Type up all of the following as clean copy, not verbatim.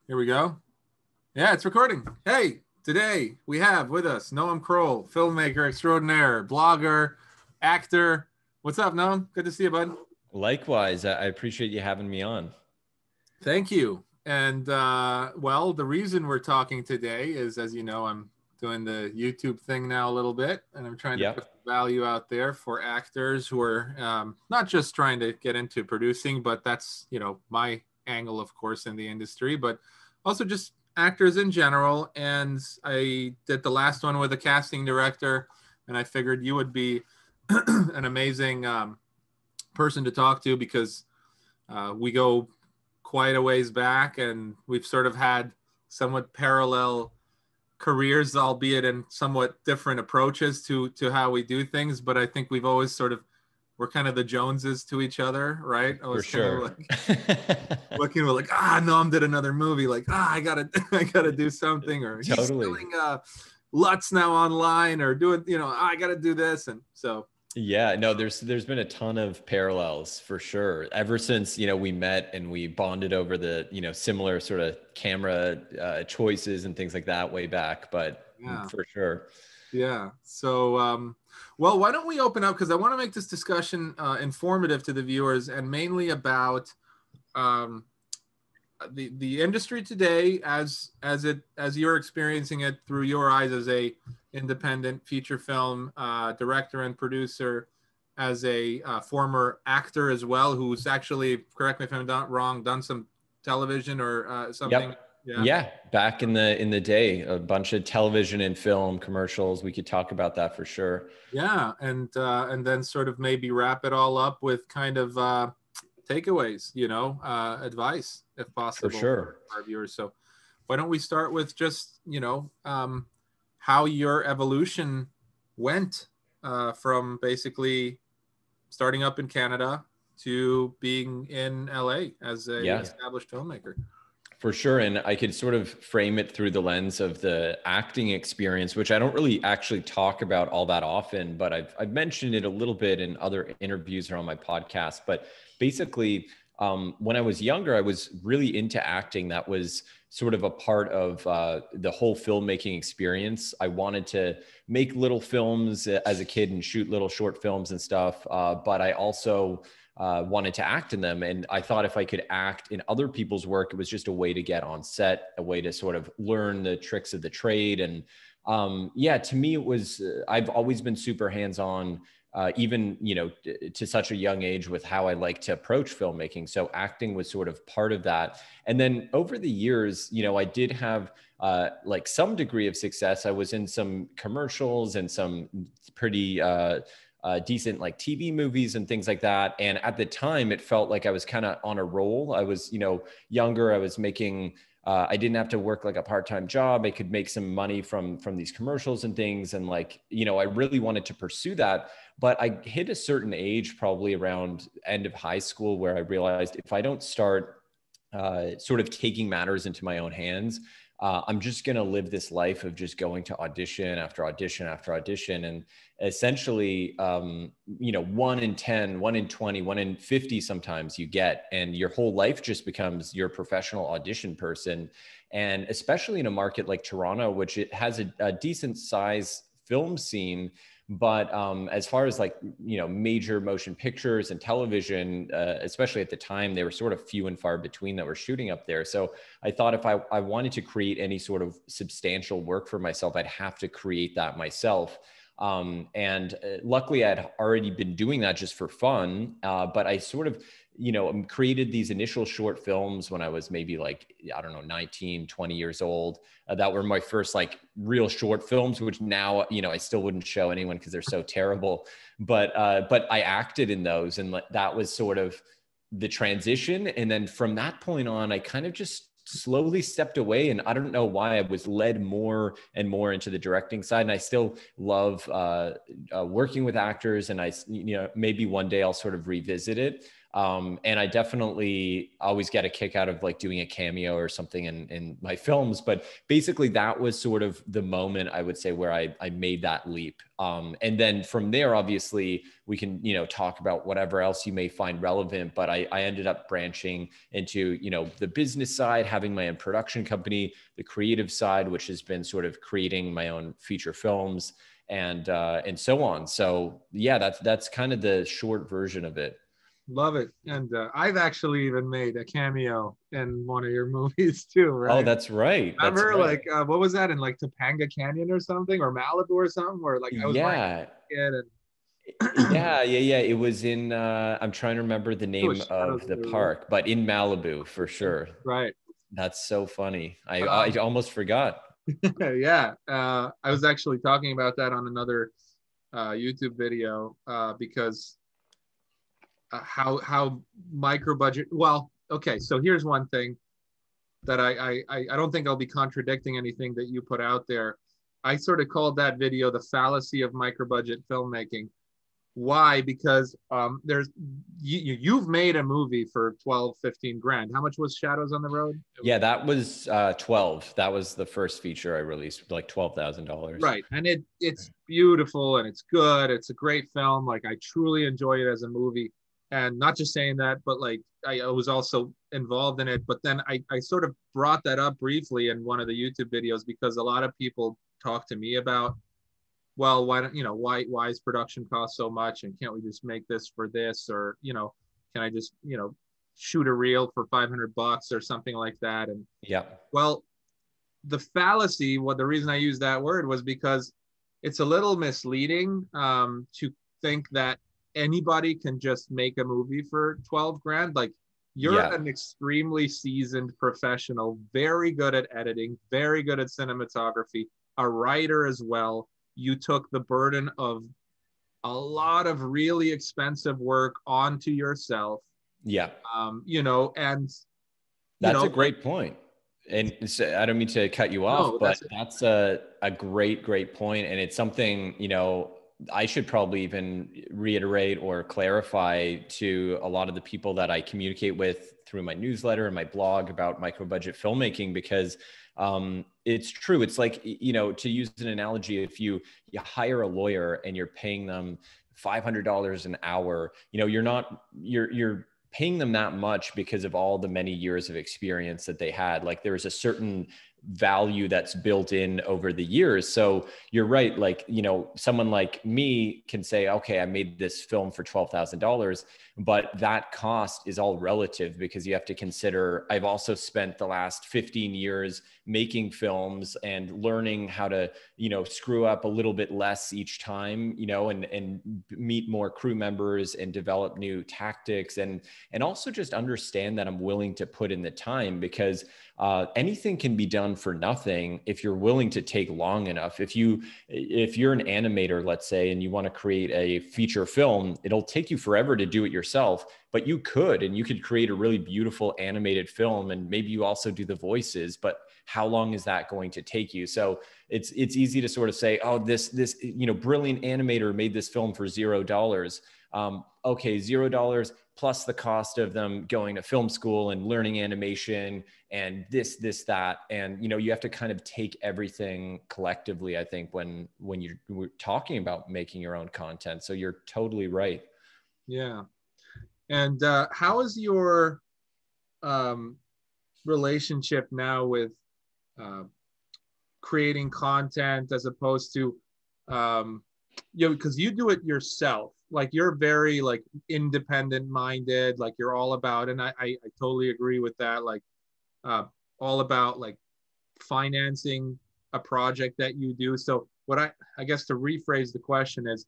Here we go. Yeah, it's recording. Hey, today we have with us NOAM KROLL, filmmaker extraordinaire, blogger, actor. What's up, Noam? Good to see you, bud. Likewise, I appreciate you having me on. Thank you. And well, the reason we're talking today is, as you know, I'm doing the YouTube thing now a little bit, and I'm trying to put Yep, value out there for actors who are not just trying to get into producing, but that's, my angle, of course, in the industry, but also just actors in general. And I did the last one with a casting director, and I figured you would be an amazing person to talk to because we go quite a ways back, and we've sort of had somewhat parallel careers, albeit in somewhat different approaches to how we do things. But I think we've always sort of we're kind of the Joneses to each other, right? I for was kind of sure. like looking like, Noam did another movie, like I gotta I gotta do something, or he's Totally. selling Lutz now online, or doing I gotta do this, and so Yeah, no, there's been a ton of parallels for sure. Ever since, we met and we bonded over the, similar sort of camera choices and things like that way back, but yeah. for sure. Yeah. So, well, why don't we open up? Because I want to make this discussion informative to the viewers, and mainly about um, the industry today, as you're experiencing it through your eyes as a independent feature film director and producer, as a former actor as well, who's actually, correct me if I'm not wrong, done some television or something. Yep. Yeah. Yeah, back in the day, a bunch of television and film commercials. We could talk about that for sure. Yeah, and then sort of maybe wrap it all up with kind of takeaways, advice if For possible sure. for our viewers. So why don't we start with just how your evolution went from basically starting up in Canada to being in LA as a Yeah. established filmmaker. For sure. And I could sort of frame it through the lens of the acting experience, which I don't really actually talk about all that often, but I've mentioned it a little bit in other interviews or on my podcast. But basically, when I was younger, I was really into acting. That was sort of a part of the whole filmmaking experience. I wanted to make little films as a kid and shoot little short films and stuff. But I also wanted to act in them. And I thought if I could act in other people's work, it was just a way to get on set, a way to sort of learn the tricks of the trade. And yeah, to me, it was, I've always been super hands-on, even, to such a young age with how I like to approach filmmaking. So acting was sort of part of that. And then over the years, I did have like some degree of success. I was in some commercials and some pretty, decent like TV movies and things like that. And at the time, it felt like I was kind of on a roll. I was, younger. I was making. I didn't have to work like a part-time job. I could make some money from these commercials and things. And like, I really wanted to pursue that. But I hit a certain age, probably around end of high school, where I realized if I don't start sort of taking matters into my own hands, I'm just going to live this life of just going to audition after audition after audition. And essentially, 1 in 10, 1 in 20, 1 in 50 sometimes you get, and your whole life just becomes your professional audition person. And especially in a market like Toronto, which it has a decent size film scene, but as far as like, major motion pictures and television, especially at the time, they were sort of few and far between that were shooting up there. So I thought if I wanted to create any sort of substantial work for myself, I'd have to create that myself. And luckily, I'd already been doing that just for fun. But I sort of, created these initial short films when I was maybe like, I don't know, 19, 20 years old. That were my first like real short films, which now, I still wouldn't show anyone because they're so terrible. But I acted in those, and that was sort of the transition. And then from that point on, I kind of just slowly stepped away, and I don't know why I was led more and more into the directing side. And I still love working with actors, and maybe one day I'll sort of revisit it. And I definitely always get a kick out of like doing a cameo or something in my films. But basically that was sort of the moment, I would say, where I made that leap. And then from there, obviously we can, you know, talk about whatever else you may find relevant, but I ended up branching into, you know, the business side, having my own production company, the creative side, which has been sort of creating my own feature films and so on. So yeah, that's kind of the short version of it. Love it. And I've actually even made a cameo in one of your movies too, Oh, right? that's right. That's Remember, right. like, what was that in like Topanga Canyon or something, or Malibu or something, where like I was wearing Yeah. a kid and Yeah. It was in, I'm trying to remember the it was name Shadows of of the the Road. park, but in Malibu for sure. Right. That's so funny. I Um, almost forgot. yeah. I was actually talking about that on another YouTube video because how micro budget. Well, okay. So here's one thing that I don't think I'll be contradicting anything that you put out there. I sort of called that video the fallacy of micro budget filmmaking. Why? Because there's you've made a movie for 12, 15 grand. How much was Shadows on the Road? It was Yeah, that was 12. That was the first feature I released, like $12,000. right. And it's beautiful and it's good. It's a great film. Like I truly enjoy it as a movie. And not just saying that, but like I was also involved in it. But then I sort of brought that up briefly in one of the YouTube videos because a lot of people talk to me about, well, why don't, why is production cost so much? And can't we just make this for this? Or, can I just, shoot a reel for $500 or something like that? And Yeah. well, the fallacy, the reason I use that word was because it's a little misleading to think that anybody can just make a movie for 12 grand. Like you're Yeah. an extremely seasoned professional, very good at editing, very good at cinematography, a writer as well. You took the burden of a lot of really expensive work onto yourself, Yeah. and That's a like, great point. And I don't mean to cut you no, off, but that's that's a great point. And it's something, you know, I should probably even reiterate or clarify to a lot of the people that I communicate with through my newsletter and my blog about micro budget filmmaking, because it's true. It's like, you know, to use an analogy, if you hire a lawyer and you're paying them $500 an hour, you know, you're paying them that much because of all the many years of experience that they had. Like there's a certain value that's built in over the years. So you're right. Like, you know, someone like me can say, okay, I made this film for $12,000, but that cost is all relative because you have to consider, I've also spent the last 15 years making films and learning how to, you know, screw up a little bit less each time, you know, and meet more crew members and develop new tactics and also just understand that I'm willing to put in the time, because anything can be done for nothing if you're willing to take long enough. If you're an animator, let's say, and you want to create a feature film, it'll take you forever to do it yourself, but you could create a really beautiful animated film, and maybe you also do the voices, but how long is that going to take you? So it's easy to sort of say, oh, this brilliant animator made this film for $0. Okay, $0 plus the cost of them going to film school and learning animation and this, that. And, you know, you have to kind of take everything collectively, I think, when we're talking about making your own content. So you're totally right. yeah. And how is your um, relationship now with uh, creating content as opposed to, because you do it yourself. Like you're very like independent minded, like you're all about, and I totally agree with that. Like uh, all about like financing a project that you do. So what I guess to rephrase the question is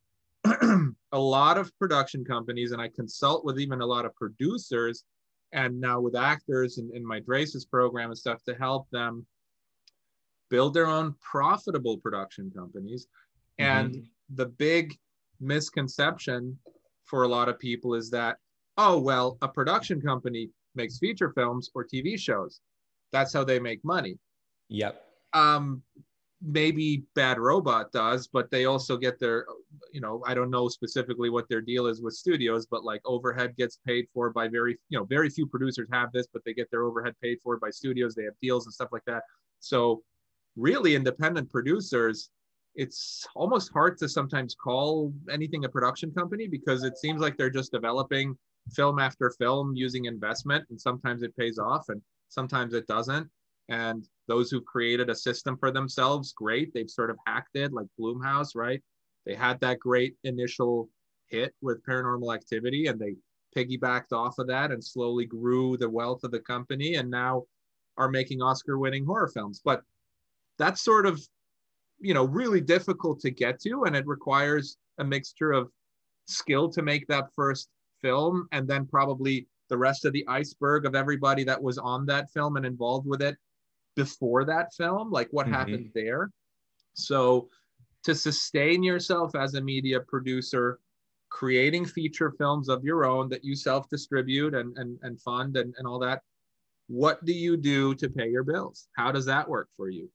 a lot of production companies, and I consult with even a lot of producers and now with actors in my Drace's program and stuff to help them build their own profitable production companies. And Mm-hmm. the big misconception for a lot of people is that, oh, well, a production company makes feature films or TV shows. That's how they make money. Yep. Um, maybe Bad Robot does, but they also get their, I don't know specifically what their deal is with studios, but like overhead gets paid for by very few producers have this, but they get their overhead paid for by studios. They have deals and stuff like that. So really independent producers, it's almost hard to sometimes call anything a production company, because it seems like they're just developing film after film using investment, and sometimes it pays off and sometimes it doesn't. And those who've created a system for themselves, great. They've sort of hacked it, like Blumhouse, right? They had that great initial hit with Paranormal Activity, and they piggybacked off of that and slowly grew the wealth of the company, and now are making Oscar-winning horror films. But that's sort of, really difficult to get to, and it requires a mixture of skill to make that first film, and then probably the rest of the iceberg of everybody that was on that film and involved with it before that film, like what happened there. So to sustain yourself as a media producer, creating feature films of your own that you self-distribute and fund and all that, what do you do to pay your bills? How does that work for you?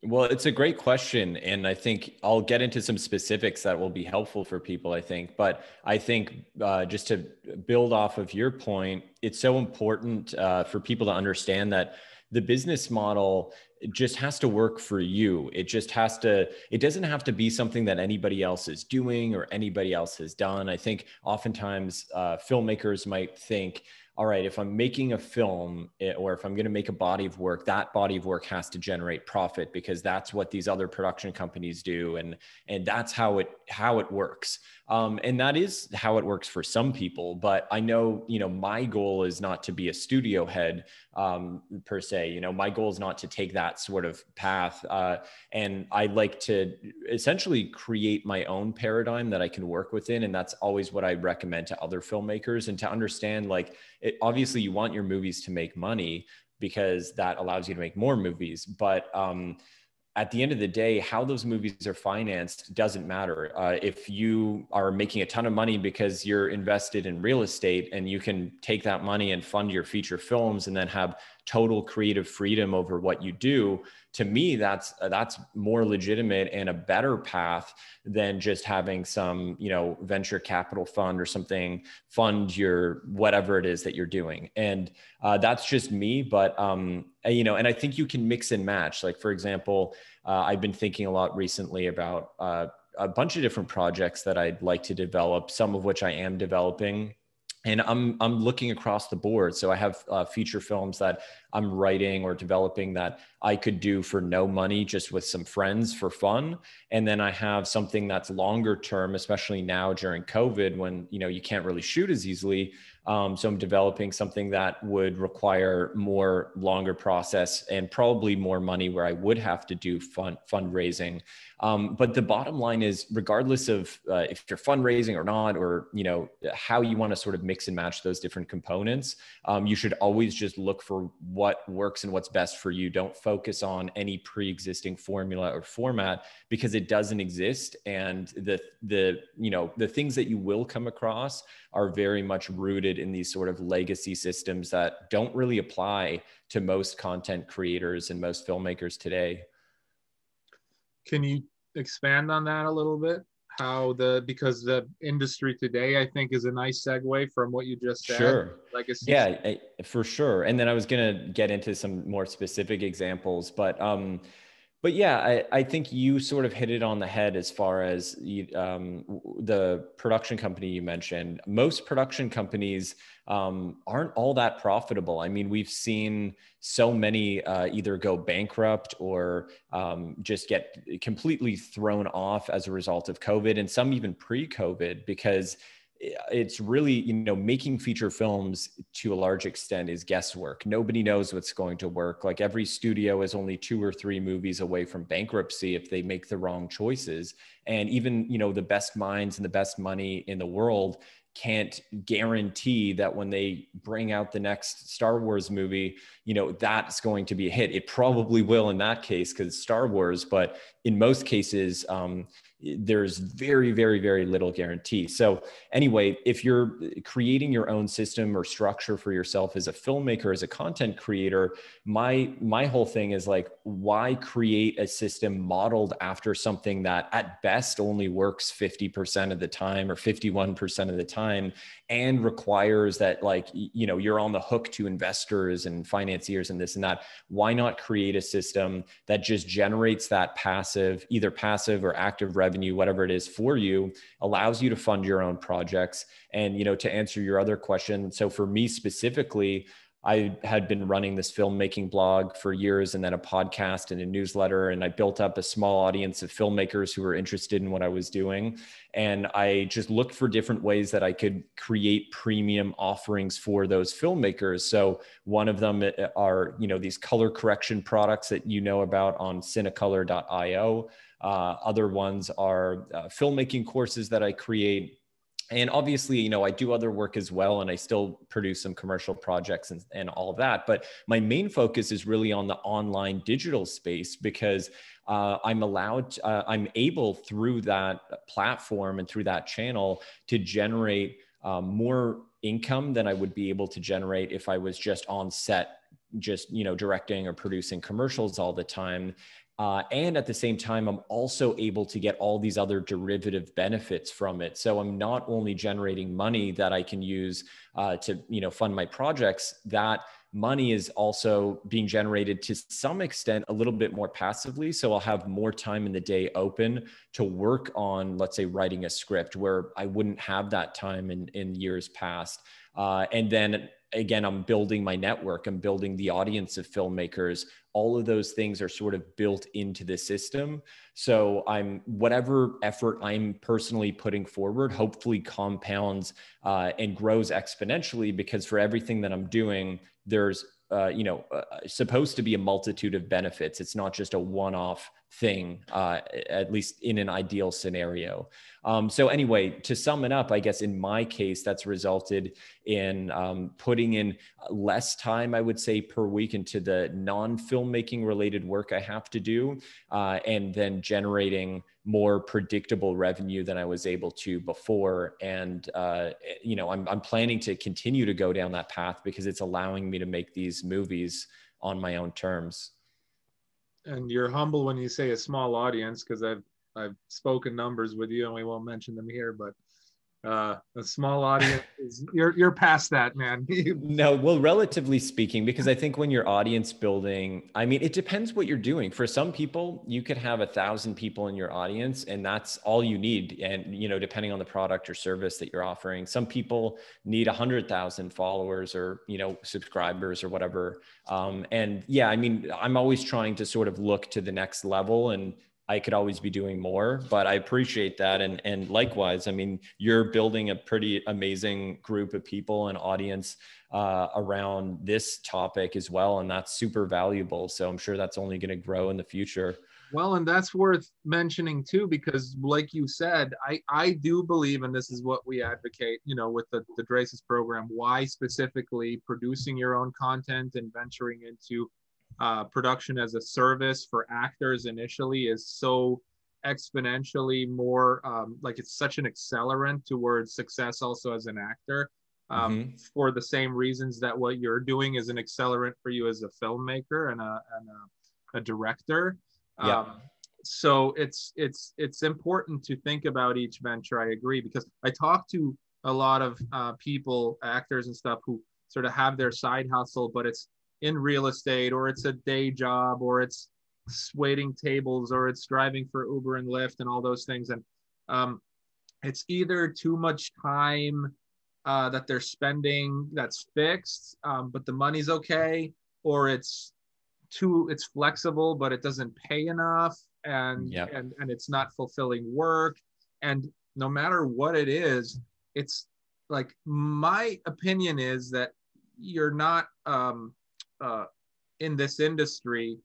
Well, it's a great question. And I think I'll get into some specifics that will be helpful for people, I think. But I think just to build off of your point, it's so important for people to understand that the business model just has to work for you. It doesn't have to be something that anybody else is doing or anybody else has done. I think oftentimes filmmakers might think, all right, if I'm making a film or if I'm going to make a body of work, that body of work has to generate profit because that's what these other production companies do. And that's how it works. And that is how it works for some people. But I know, my goal is not to be a studio head per se. My goal is not to take that sort of path. And I like to essentially create my own paradigm that I can work within. And that's always what I recommend to other filmmakers, and to understand, obviously you want your movies to make money because that allows you to make more movies. But at the end of the day, how those movies are financed doesn't matter. If you are making a ton of money because you're invested in real estate and you can take that money and fund your feature films and then have total creative freedom over what you do, to me, that's more legitimate and a better path than just having some, venture capital fund or something fund your whatever it is that you're doing. And that's just me. But, and I think you can mix and match. Like, for example, I've been thinking a lot recently about a bunch of different projects that I'd like to develop, some of which I am developing. And I'm looking across the board. So I have feature films that I'm writing or developing that I could do for no money, just with some friends for fun. And then I have something that's longer term, especially now during COVID when, you can't really shoot as easily. So I'm developing something that would require more longer process and probably more money, where I would have to do fundraising. But the bottom line is, regardless of if you're fundraising or not, or how you want to sort of mix and match those different components, you should always just look for what works and what's best for you. Don't focus on any pre-existing formula or format, because it doesn't exist. And the things that you will come across are very much rooted in these sort of legacy systems that don't really apply to most content creators and most filmmakers today. Can you expand on that a little bit? Because the industry today, I think, is a nice segue from what you just said. Sure. Legacy. Yeah, for sure. And then I was going to get into some more specific examples, but yeah, I think you sort of hit it on the head as far as the production company you mentioned. Most production companies aren't all that profitable. I mean, we've seen so many either go bankrupt or just get completely thrown off as a result of COVID, and some even pre-COVID, because it's really, making feature films to a large extent is guesswork. Nobody knows what's going to work. Like, every studio is only 2 or 3 movies away from bankruptcy if they make the wrong choices. And even, the best minds and the best money in the world can't guarantee that when they bring out the next Star Wars movie, that's going to be a hit. It probably will in that case, because it's Star Wars, but in most cases, there's very, very, very little guarantee. So anyway, if you're creating your own system or structure for yourself as a filmmaker, as a content creator, my whole thing is like, why create a system modeled after something that at best only works 50% of the time or 51% of the time, and requires that, like, you know, you're on the hook to investors and financiers and this and that? Why not create a system that just generates that passive, either passive or active revenue, whatever it is for you, allows you to fund your own projects? And, you know, to answer your other question, so for me specifically, I had been running this filmmaking blog for years, and then a podcast and a newsletter. And I built up a small audience of filmmakers who were interested in what I was doing. And I just looked for different ways that I could create premium offerings for those filmmakers. So one of them are, you know, these color correction products that you know about on cinecolor.io. Other ones are filmmaking courses that I create. And obviously, you know, I do other work as well, and I still produce some commercial projects and all of that. But my main focus is really on the online digital space, because I'm able through that platform and through that channel to generate more income than I would be able to generate if I was just on set, just, you know, directing or producing commercials all the time. And at the same time, I'm also able to get all these other derivative benefits from it. So I'm not only generating money that I can use to, you know, fund my projects. That money is also being generated to some extent a little bit more passively. So I'll have more time in the day open to work on, let's say, writing a script, where I wouldn't have that time in years past. And then again, I'm building my network, I'm building the audience of filmmakers. All of those things are sort of built into the system. So whatever effort I'm personally putting forward, hopefully compounds and grows exponentially, because for everything that I'm doing, there's supposed to be a multitude of benefits. It's not just a one-off thing, at least in an ideal scenario. So anyway, to sum it up, I guess in my case, that's resulted in putting in less time, I would say, per week into the non-filmmaking related work I have to do, and then generating more predictable revenue than I was able to before. And, I'm planning to continue to go down that path, because it's allowing me to make these movies on my own terms. And you're humble when you say a small audience, because I've spoken numbers with you, and we won't mention them here, but a small audience is you're past that, man. No, well, relatively speaking, because I think when you're audience building, I mean, it depends what you're doing. For some people, you could have 1,000 people in your audience, and that's all you need. And, you know, depending on the product or service that you're offering, some people need 100,000 followers or, you know, subscribers or whatever. And yeah, I mean, I'm always trying to sort of look to the next level, and I could always be doing more, but I appreciate that. And likewise, I mean, you're building a pretty amazing group of people and audience around this topic as well. And that's super valuable. So I'm sure that's only going to grow in the future. Well, and that's worth mentioning too, because like you said, I do believe, and this is what we advocate, you know, with the Draces program, why specifically producing your own content and venturing into production as a service for actors initially is so exponentially more like it's such an accelerant towards success also as an actor, for the same reasons that what you're doing is an accelerant for you as a filmmaker and a director. So it's important to think about each venture. I agree, because I talk to a lot of people, actors and stuff, who sort of have their side hustle, but it's in real estate, or it's a day job, or it's waiting tables, or it's driving for Uber and Lyft and all those things. And it's either too much time that they're spending that's fixed, but the money's okay, or it's flexible, but it doesn't pay enough, and it's not fulfilling work. And no matter what it is, it's like, my opinion is that you're not in this industry,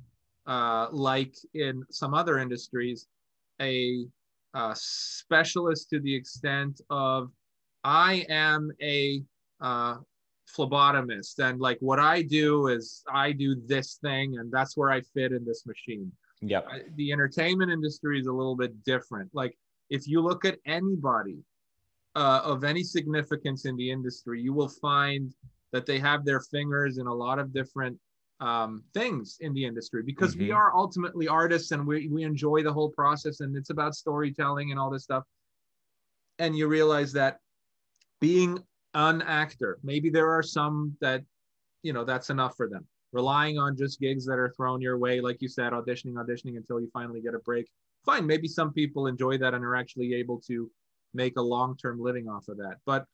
like in some other industries, a specialist to the extent of, I am a phlebotomist, and like what I do is I do this thing, and that's where I fit in this machine. Yep. The entertainment industry is a little bit different. Like if you look at anybody of any significance in the industry, you will find that they have their fingers in a lot of different things in the industry, because we Hmm. are ultimately artists and we enjoy the whole process, and it's about storytelling and all this stuff. And you realize that being an actor, maybe there are some that, you know, that's enough for them. Relying on just gigs that are thrown your way, like you said, auditioning until you finally get a break. Fine, maybe some people enjoy that and are actually able to make a long-term living off of that. But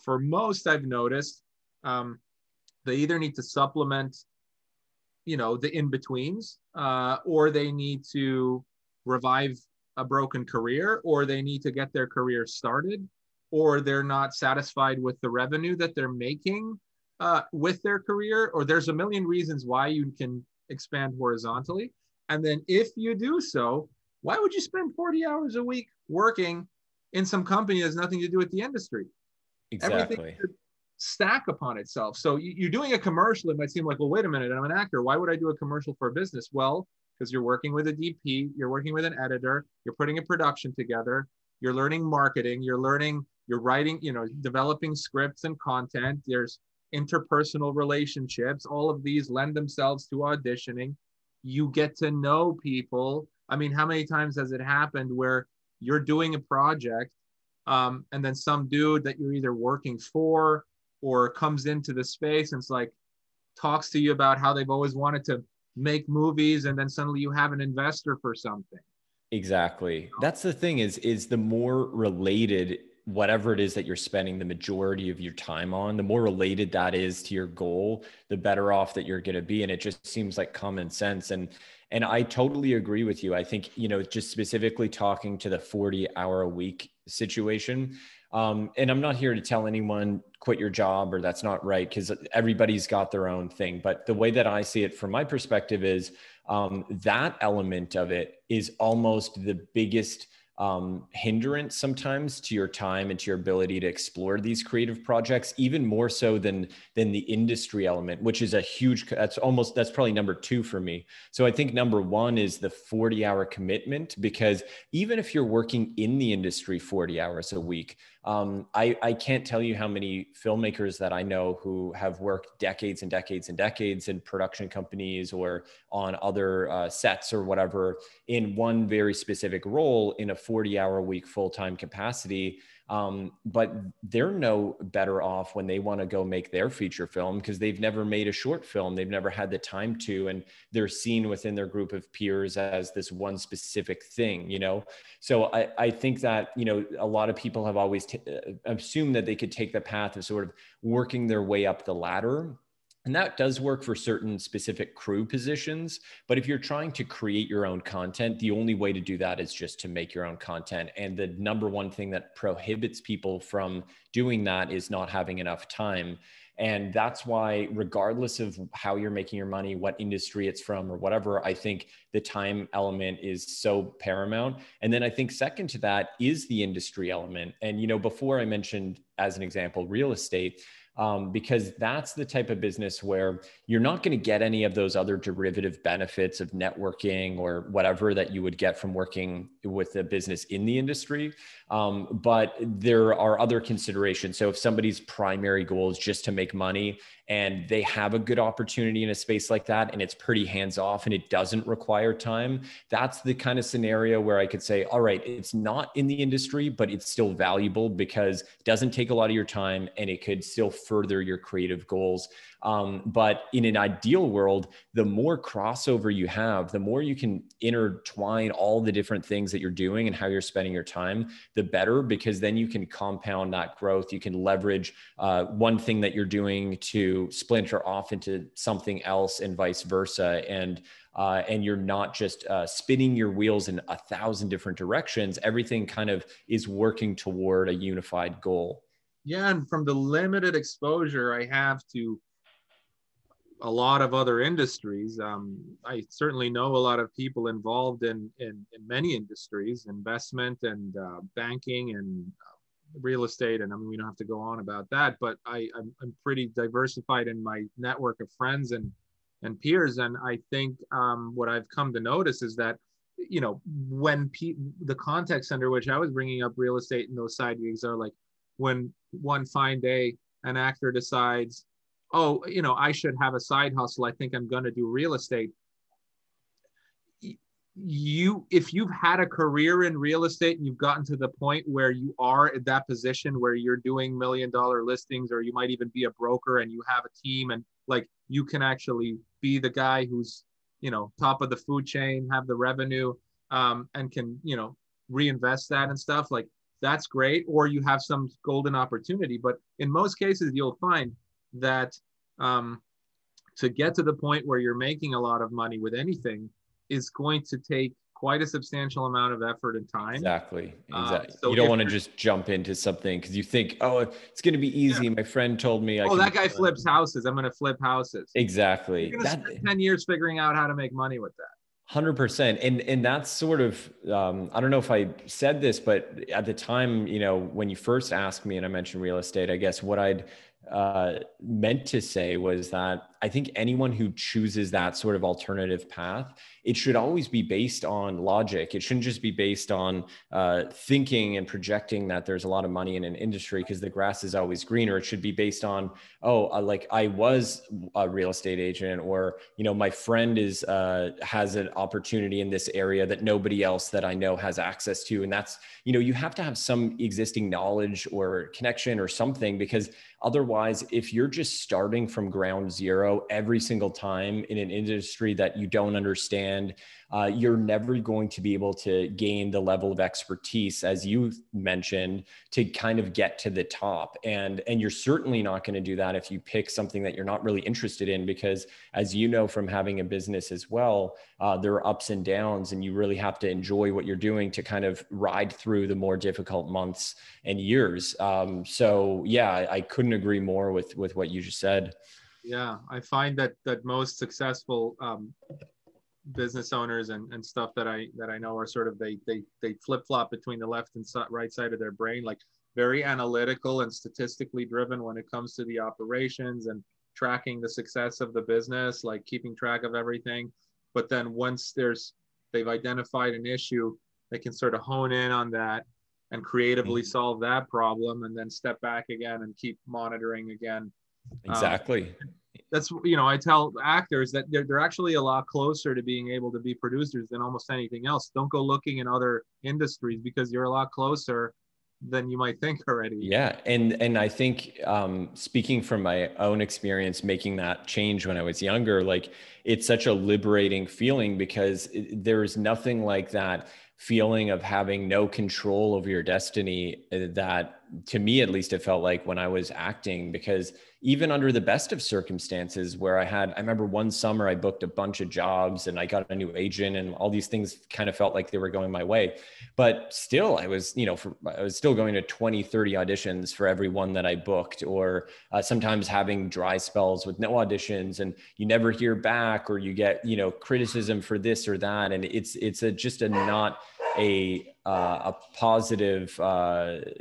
for most, I've noticed they either need to supplement, you know, the in-betweens, or they need to revive a broken career, or they need to get their career started, or they're not satisfied with the revenue that they're making with their career, or there's a million reasons why you can expand horizontally. And then if you do so, why would you spend 40 hours a week working in some company that has nothing to do with the industry? Everything Exactly. should stack upon itself. So you're doing a commercial, it might seem like, well, wait a minute, I'm an actor. Why would I do a commercial for a business? Well, because you're working with a DP, you're working with an editor, you're putting a production together, you're learning marketing, you're writing, you know, developing scripts and content. There's interpersonal relationships. All of these lend themselves to auditioning. You get to know people. I mean, how many times has it happened where you're doing a project, and then some dude that you're either working for or comes into the space and it's like talks to you about how they've always wanted to make movies, and then suddenly you have an investor for something. Exactly. That's the thing is the more related whatever it is that you're spending the majority of your time on, the more related that is to your goal, the better off that you're going to be. And it just seems like common sense. And I totally agree with you. I think, you know, just specifically talking to the 40-hour a week situation. And I'm not here to tell anyone quit your job or that's not right, because everybody's got their own thing. But the way that I see it from my perspective is that element of it is almost the biggest hindrance sometimes to your time and to your ability to explore these creative projects, even more so than the industry element, which is a huge, that's probably number two for me. So I think number one is the 40-hour commitment, because even if you're working in the industry 40 hours a week, I can't tell you how many filmmakers that I know who have worked decades and decades and decades in production companies or on other sets or whatever in one very specific role in a 40-hour a week full-time capacity. But they're no better off when they want to go make their feature film, because they've never made a short film. They've never had the time to, and they're seen within their group of peers as this one specific thing, you know? So I think that, you know, a lot of people have always assumed that they could take the path of sort of working their way up the ladder. And that does work for certain specific crew positions. But if you're trying to create your own content, the only way to do that is just to make your own content. And the number one thing that prohibits people from doing that is not having enough time. And that's why, regardless of how you're making your money, what industry it's from or whatever, I think the time element is so paramount. And then I think second to that is the industry element. And, you know, before I mentioned as an example, real estate, because that's the type of business where you're not going to get any of those other derivative benefits of networking or whatever that you would get from working with a business in the industry. But there are other considerations. So if somebody's primary goal is just to make money and they have a good opportunity in a space like that, and it's pretty hands off and it doesn't require time, that's the kind of scenario where I could say, all right, it's not in the industry, but it's still valuable because it doesn't take a lot of your time and it could still further your creative goals. But in an ideal world, the more crossover you have, the more you can intertwine all the different things that you're doing and how you're spending your time, the better, because then you can compound that growth. You can leverage one thing that you're doing to splinter off into something else and vice versa. And you're not just spinning your wheels in 1,000 different directions. Everything kind of is working toward a unified goal. Yeah, and from the limited exposure I have to a lot of other industries, I certainly know a lot of people involved in many industries, investment and banking and real estate. And I mean, we don't have to go on about that, but I'm pretty diversified in my network of friends and peers. And I think what I've come to notice is that, you know, when the context under which I was bringing up real estate and those side gigs are like, when one fine day an actor decides, oh, you know, I should have a side hustle, I think I'm going to do real estate. If you've had a career in real estate and you've gotten to the point where you are at that position where you're doing $1 million listings, or you might even be a broker and you have a team, and like you can actually be the guy who's, you know, top of the food chain, have the revenue, and can, you know, reinvest that and stuff, like that's great. Or you have some golden opportunity. But in most cases, you'll find that to get to the point where you're making a lot of money with anything is going to take quite a substantial amount of effort and time. Exactly. So you don't want to just jump into something because you think, oh, it's going to be easy. Yeah. My friend told me that guy flips houses, I'm going to flip houses. Exactly. You're going to spend 10 years figuring out how to make money with that. 100%. And that's sort of, I don't know if I said this, but at the time, you know, when you first asked me and I mentioned real estate, I guess what I'd meant to say was that I think anyone who chooses that sort of alternative path, it should always be based on logic. It shouldn't just be based on thinking and projecting that there's a lot of money in an industry because the grass is always greener. It should be based on, like I was a real estate agent, or, you know, my friend has an opportunity in this area that nobody else that I know has access to. And that's, you know, you have to have some existing knowledge or connection or something, because otherwise, if you're just starting from ground zero every single time in an industry that you don't understand, you're never going to be able to gain the level of expertise, as you mentioned, to kind of get to the top. And you're certainly not going to do that if you pick something that you're not really interested in, because as you know, from having a business as well, there are ups and downs, and you really have to enjoy what you're doing to kind of ride through the more difficult months and years. So yeah, I couldn't agree more with what you just said. Yeah, I find that most successful business owners and stuff that I know are sort of, they flip-flop between the left and right side of their brain, like very analytical and statistically driven when it comes to the operations and tracking the success of the business, like keeping track of everything. But then once they've identified an issue, they can sort of hone in on that and creatively solve that problem, and then step back again and keep monitoring again. Exactly. That's, you know, I tell actors that they're actually a lot closer to being able to be producers than almost anything else. Don't go looking in other industries, because you're a lot closer than you might think already. Yeah. And I think, speaking from my own experience, making that change when I was younger, like it's such a liberating feeling, because there is nothing like that feeling of having no control over your destiny, that to me, at least, it felt like when I was acting. Because even under the best of circumstances, where I remember one summer I booked a bunch of jobs and I got a new agent, and all these things kind of felt like they were going my way, but still I was, you know, I was still going to 20, 30 auditions for every one that I booked, or sometimes having dry spells with no auditions, and you never hear back, or you get, you know, criticism for this or that. And it's just not a positive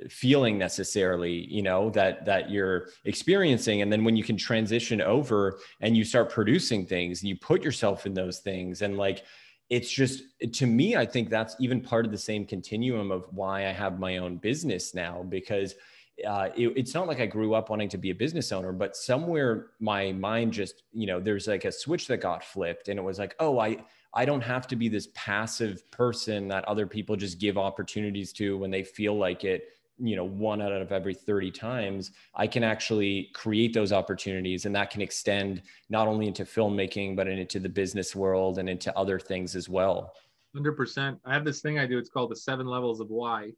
feeling necessarily, you know, that you're experiencing. And then when you can transition over and you start producing things and you put yourself in those things, and like, it's just, to me, I think that's even part of the same continuum of why I have my own business now, because it's not like I grew up wanting to be a business owner, but somewhere my mind just, you know, there's like a switch that got flipped, and it was like, oh, I don't have to be this passive person that other people just give opportunities to when they feel like it, you know, 1 out of every 30 times. I can actually create those opportunities, and that can extend not only into filmmaking, but into the business world and into other things as well. 100%. I have this thing I do. It's called the 7 levels of why.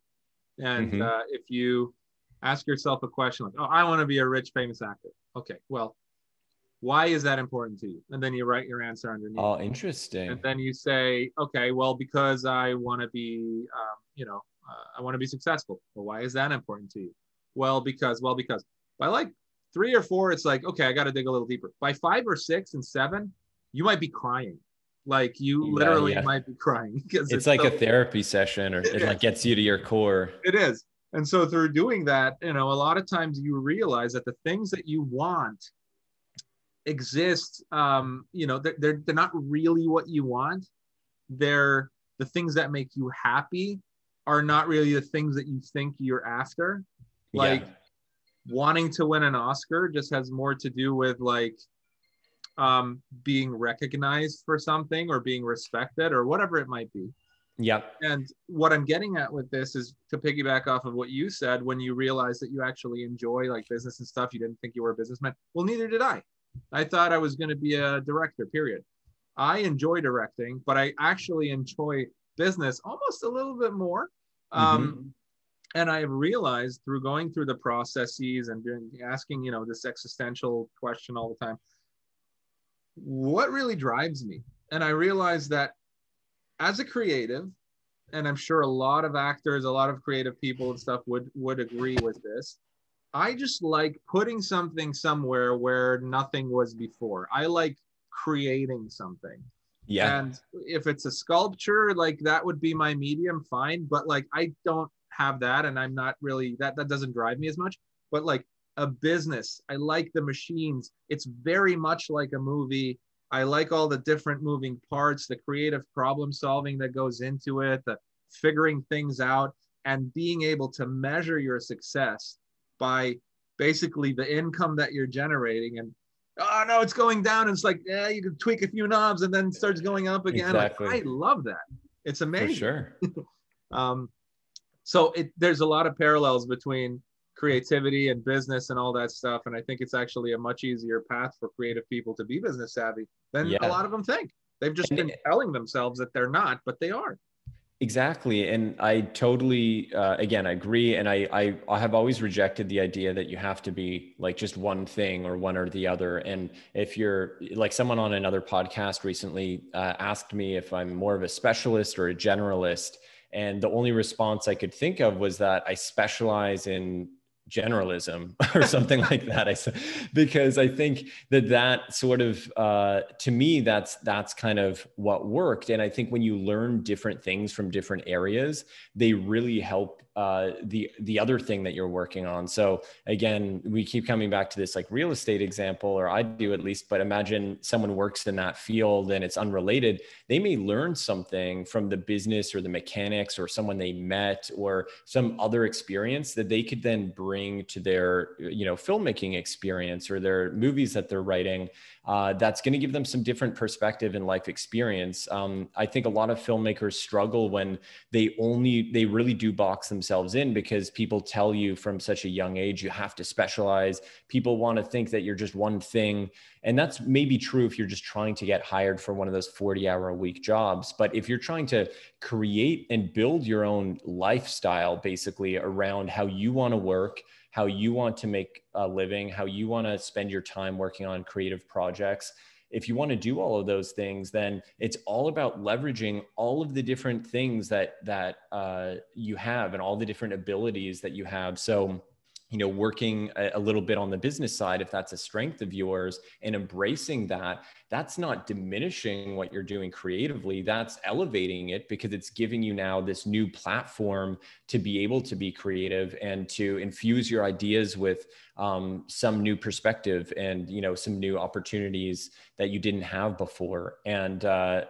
And if you ask yourself a question like, oh, I want to be a rich, famous actor. Okay, well, why is that important to you? And then you write your answer underneath. Oh, interesting. And then you say, okay, well, because I want to be, I want to be successful. Well, why is that important to you? Well, because by like 3 or 4, it's like, okay, I got to dig a little deeper. By 5 or 6 and 7, you might be crying. Like you literally might be crying, because it's like a therapy session, or it like gets you to your core. It is. And so through doing that, you know, a lot of times you realize that the things that you want exist, they're not really what you want. They're the things that make you happy are not really the things that you think you're after. Yeah. Like wanting to win an Oscar just has more to do with like being recognized for something or being respected or whatever it might be. Yeah. And what I'm getting at with this is to piggyback off of what you said, when you realize that you actually enjoy like business and stuff, you didn't think you were a businessman. Well, neither did I. I thought I was going to be a director, period. I enjoy directing, but I actually enjoy business almost a little bit more. Mm-hmm. And I realized through going through the processes and asking, this existential question all the time, what really drives me? And I realized that as a creative, and I'm sure a lot of actors, a lot of creative people and stuff would agree with this. I just like putting something somewhere where nothing was before. I like creating something. Yeah. And if it's a sculpture, like that would be my medium, fine. But like I don't have that, and I'm not really that doesn't drive me as much. But like a business, I like the machines. It's very much like a movie. I like all the different moving parts, the creative problem solving that goes into it, the figuring things out, and being able to measure your success by basically the income that you're generating. And oh no, it's going down. And it's like, yeah, you can tweak a few knobs and then it starts going up again. Exactly. Like I love that. It's amazing. For sure. So there's a lot of parallels between creativity and business and all that stuff. And I think it's actually a much easier path for creative people to be business savvy than a lot of them think. They've just been telling themselves that they're not, but they are. Exactly. And I totally, again, I agree. And I have always rejected the idea that you have to be like just one thing or one or the other. And if you're like someone on another podcast recently asked me if I'm more of a specialist or a generalist. And the only response I could think of was that I specialize in generalism or something like that. I said, because I think that sort of, to me, that's kind of what worked. And I think when you learn different things from different areas, they really help the other thing that you're working on. So again, we keep coming back to this like real estate example, or I do at least, but imagine someone works in that field and it's unrelated. They may learn something from the business or the mechanics or someone they met or some other experience that they could then bring to their, filmmaking experience or their movies that they're writing. That's going to give them some different perspective and life experience. I think a lot of filmmakers struggle when they really do box themselves in because people tell you from such a young age, you have to specialize. People want to think that you're just one thing. And that's maybe true if you're just trying to get hired for one of those 40-hour-a-week jobs. But if you're trying to create and build your own lifestyle, basically around how you want to work, how you want to make a living, how you want to spend your time working on creative projects, if you want to do all of those things, then it's all about leveraging all of the different things that you have and all the different abilities that you have. So, working a little bit on the business side, if that's a strength of yours, and embracing that, that's not diminishing what you're doing creatively. That's elevating it because it's giving you now this new platform to be able to be creative and to infuse your ideas with some new perspective and, some new opportunities that you didn't have before. And I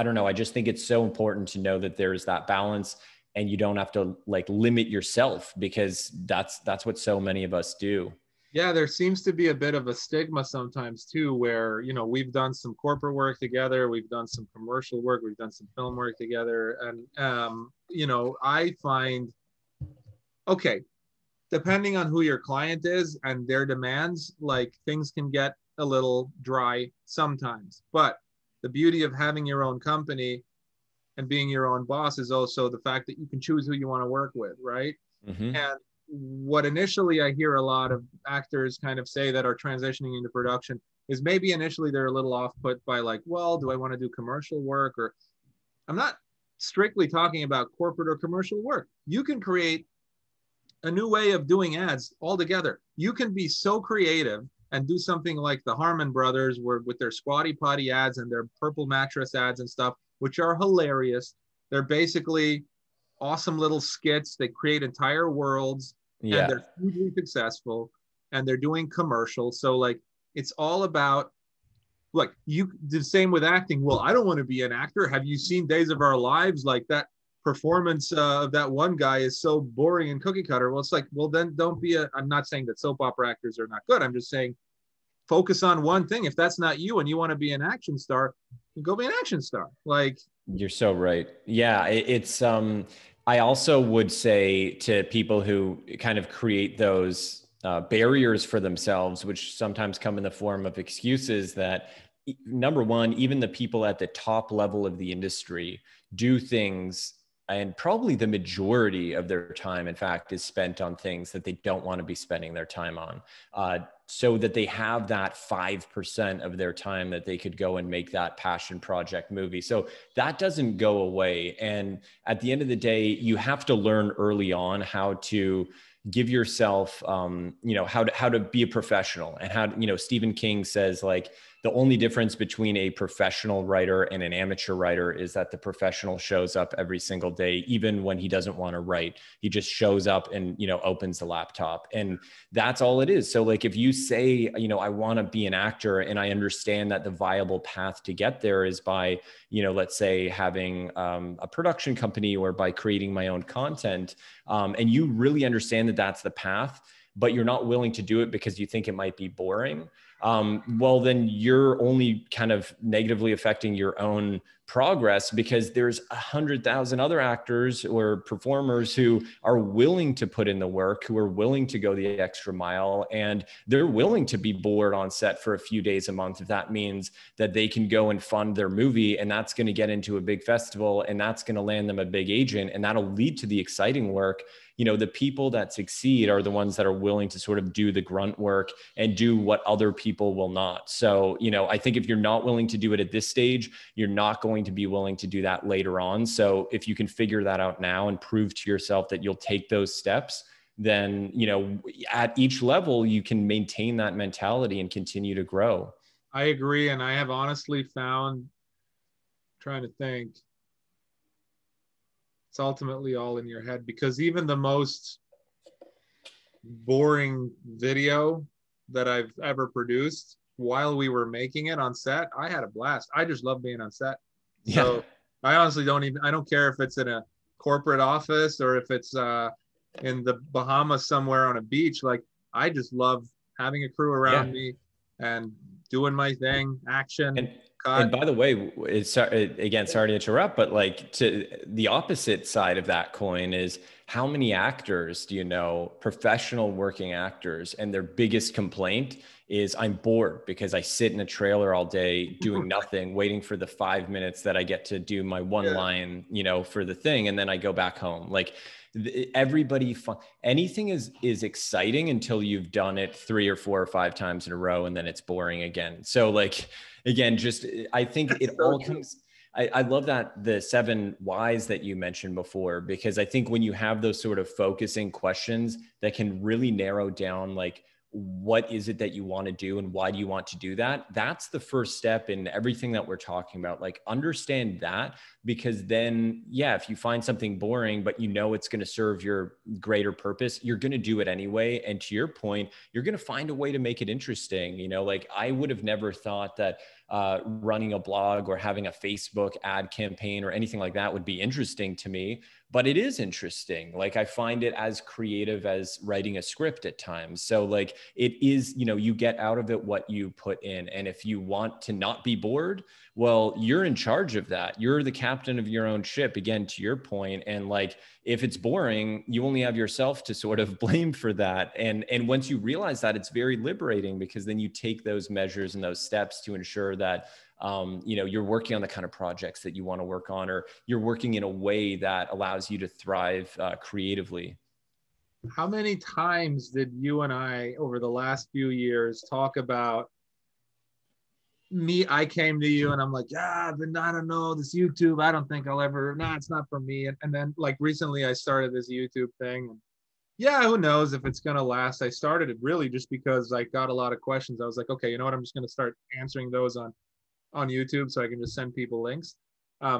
don't know, I just think it's so important to know that there's that balance. And you don't have to like limit yourself because that's what so many of us do. Yeah, there seems to be a bit of a stigma sometimes too, where, we've done some corporate work together, we've done some commercial work, we've done some film work together. And, I find, okay, depending on who your client is and their demands, like things can get a little dry sometimes. But the beauty of having your own company and being your own boss is also the fact that you can choose who you want to work with, right? Mm-hmm. And what initially I hear a lot of actors kind of say that are transitioning into production is maybe initially they're a little off put by like, well, do I want to do commercial work? Or I'm not strictly talking about corporate or commercial work. You can create a new way of doing ads altogether. You can be so creative and do something like the Harmon brothers were with their Squatty Potty ads and their purple mattress ads and stuff, which are hilarious. They're basically awesome little skits. They create entire worlds and they're hugely successful and they're doing commercials. So like, it's all about like you the same with acting. Well, I don't want to be an actor. Have you seen Days of Our Lives? Like that performance of that one guy is so boring and cookie cutter. Well, it's like, well, then don't be a, I'm not saying that soap opera actors are not good. I'm just saying focus on one thing. If that's not you and you want to be an action star, go be an action star. Like, you're so right. Yeah, it's I also would say to people who kind of create those barriers for themselves, which sometimes come in the form of excuses, that number one, even the people at the top level of the industry do things, and probably the majority of their time, in fact, is spent on things that they don't want to be spending their time on. So that they have that 5% of their time that they could go and make that passion project movie. So that doesn't go away. And at the end of the day, you have to learn early on how to give yourself, how to be a professional, and how, Stephen King says, like, the only difference between a professional writer and an amateur writer is that the professional shows up every single day, even when he doesn't want to write. He just shows up and, opens the laptop, and that's all it is. So like, if you say, I want to be an actor, and I understand that the viable path to get there is by, let's say having a production company, or by creating my own content, and you really understand that that's the path, but you're not willing to do it because you think it might be boring, well, then you're only kind of negatively affecting your own progress, because there's 100,000 other actors or performers who are willing to put in the work, who are willing to go the extra mile, and they're willing to be bored on set for a few days a month if that means that they can go and fund their movie, and that's going to get into a big festival, and that's going to land them a big agent, and that'll lead to the exciting work. The people that succeed are the ones that are willing to sort of do the grunt work and do what other people will not. So, I think if you're not willing to do it at this stage, you're not going to be willing to do that later on. So if you can figure that out now and prove to yourself that you'll take those steps, then, at each level, you can maintain that mentality and continue to grow. I agree. And I have honestly found, trying to think, it's ultimately all in your head, because even the most boring video that I've ever produced, while we were making it on set, I had a blast. I just love being on set. So yeah. I honestly I don't care if it's in a corporate office or if it's in the Bahamas somewhere on a beach. Like, I just love having a crew around me and doing my thing, action. And by the way, again, sorry to interrupt, but like, to the opposite side of that coin is, how many actors do you know, professional working actors, and their biggest complaint is, I'm bored because I sit in a trailer all day doing nothing, waiting for the 5 minutes that I get to do my one line, for the thing. And then I go back home. Like, anything is exciting until you've done it 3 or 4 or 5 times in a row, and then it's boring again. So like, again, I think it all comes, I love that the 7 whys that you mentioned before, because I think when you have those sort of focusing questions that can really narrow down, like, what is it that you want to do and why do you want to do that? That's the first step in everything that we're talking about. Like, understand that, because then, if you find something boring, but it's going to serve your greater purpose, you're going to do it anyway. And to your point, you're going to find a way to make it interesting. Like, I would have never thought that running a blog or having a Facebook ad campaign or anything like that would be interesting to me, but it is interesting. Like, I find it as creative as writing a script at times. So like, it is, you get out of it what you put in. And if you want to not be bored, well, you're in charge of that. You're the captain of your own ship, again, to your point. And like, if it's boring, you only have yourself to sort of blame for that. And once you realize that, it's very liberating, because then you take those measures and those steps to ensure that, you're working on the kind of projects that you want to work on, or you're working in a way that allows you to thrive creatively. How many times did you and I, over the last few years, talk about I came to you and I'm like, I don't know, this YouTube, I don't think I'll ever, it's not for me. And then like recently I started this YouTube thing. And who knows if it's going to last. I started it really just because I got a lot of questions. I was like, okay, you know what? I'm just going to start answering those on YouTube so I can just send people links. I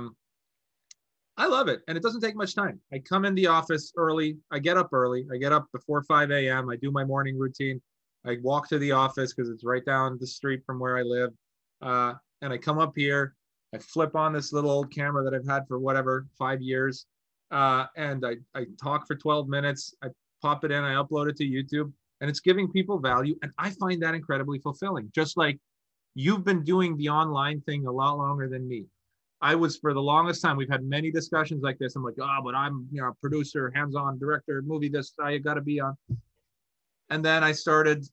love it. And it doesn't take much time. I come in the office early. I get up early. I get up before 5 a.m. I do my morning routine. I walk to the office because it's right down the street from where I live. And I come up here, I flip on this little old camera that I've had for whatever, 5 years. And I talk for 12 minutes. I pop it in, I upload it to YouTube, and it's giving people value. And I find that incredibly fulfilling. Just like you've been doing the online thing a lot longer than me. I was, for the longest time, we've had many discussions like this. I'm like, oh, but I'm, you know, a producer, hands-on director, movie this, I got to be on. And then I started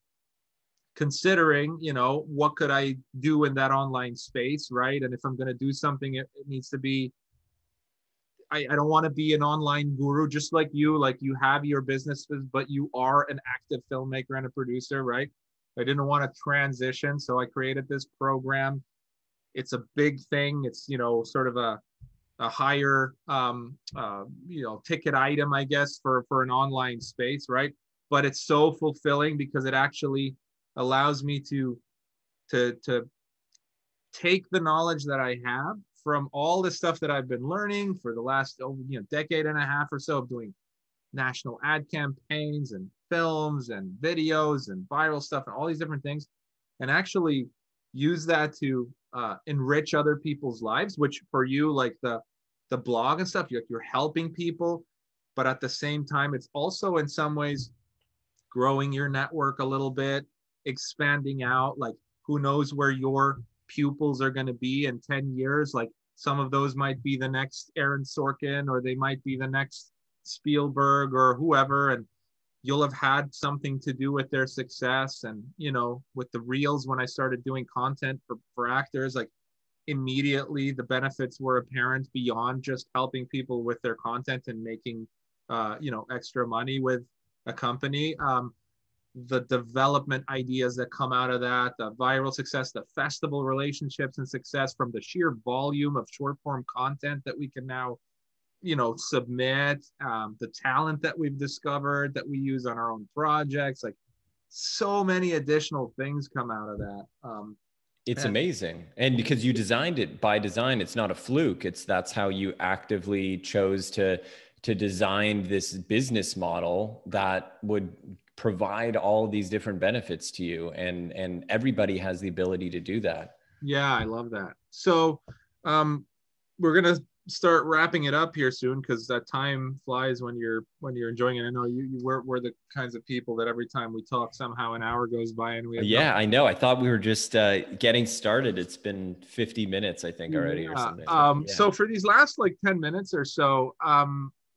considering, you know, what could I do in that online space, right? And if I'm going to do something, it needs to be, I don't want to be an online guru, just like you have your businesses, but you are an active filmmaker and a producer, right? I didn't want to transition. So I created this program. It's a big thing. It's, you know, sort of a higher, you know, ticket item, I guess, for an online space, right? But it's so fulfilling because it actually allows me to take the knowledge that I have from all the stuff that I've been learning for the last, you know, decade and a half or so of doing national ad campaigns and films and videos and viral stuff and all these different things, and actually use that to enrich other people's lives, which for you, like the blog and stuff, you're helping people, but at the same time, it's also in some ways growing your network a little bit, expanding out. Like, who knows where your pupils are going to be in 10 years? Like, some of those might be the next Aaron Sorkin, or they might be the next Spielberg or whoever, and you'll have had something to do with their success. And, you know, with the reels, when I started doing content for actors, like, immediately the benefits were apparent beyond just helping people with their content and making you know, extra money with a company. The development ideas that come out of that, the viral success, the festival relationships and success from the sheer volume of short form content that we can now, you know, submit, the talent that we've discovered that we use on our own projects, like, so many additional things come out of that. It's amazing. And because you designed it by design, it's not a fluke. That's how you actively chose to design this business model that would provide all of these different benefits to you. And everybody has the ability to do that. Yeah, I love that. So we're going to start wrapping it up here soon, because that time flies when you're enjoying it. I know we're the kinds of people that every time we talk, somehow an hour goes by and we have I know. I thought we were just getting started. It's been 50 minutes, I think, already, or something. So for these last like 10 minutes or so,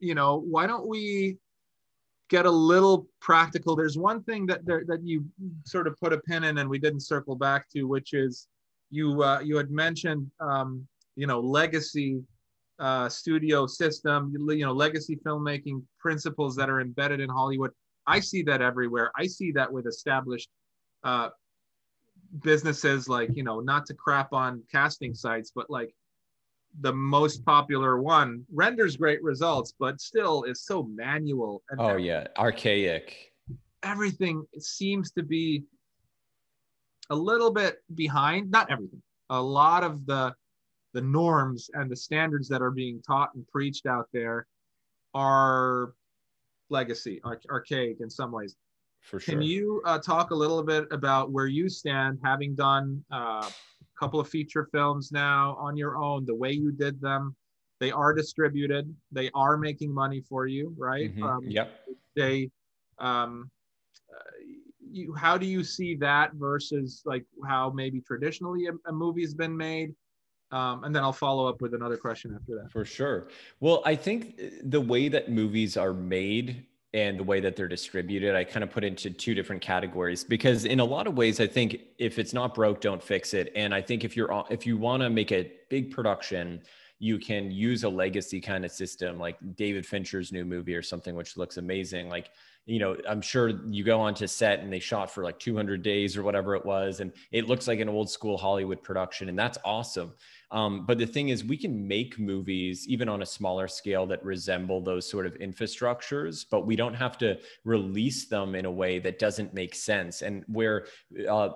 you know, why don't we get a little practical? There's one thing that you sort of put a pin in and we didn't circle back to, which is you had mentioned, you know, legacy studio system, you know, legacy filmmaking principles that are embedded in Hollywood. I see that everywhere. I see that with established businesses, like, you know, not to crap on casting sites, but like the most popular one renders great results, but still is so manual. And archaic. Everything seems to be a little bit behind. Not everything. A lot of the norms and the standards that are being taught and preached out there are legacy, archaic in some ways. For sure. Can you talk a little bit about where you stand, having done a couple of feature films now on your own, the way you did them? They are distributed. They are making money for you, right? Mm-hmm. Yep. How do you see that versus like how maybe traditionally a movie's been made? And then I'll follow up with another question after that. For sure. Well, I think the way that movies are made and the way that they're distributed, I kind of put into two different categories, because in a lot of ways, I think if it's not broke, don't fix it. And I think if you want to make a big production, you can use a legacy kind of system like David Fincher's new movie or something, which looks amazing. Like, you know, I'm sure you go onto set and they shot for like 200 days or whatever it was, and it looks like an old school Hollywood production, and that's awesome. But the thing is, we can make movies even on a smaller scale that resemble those sort of infrastructures, but we don't have to release them in a way that doesn't make sense. And where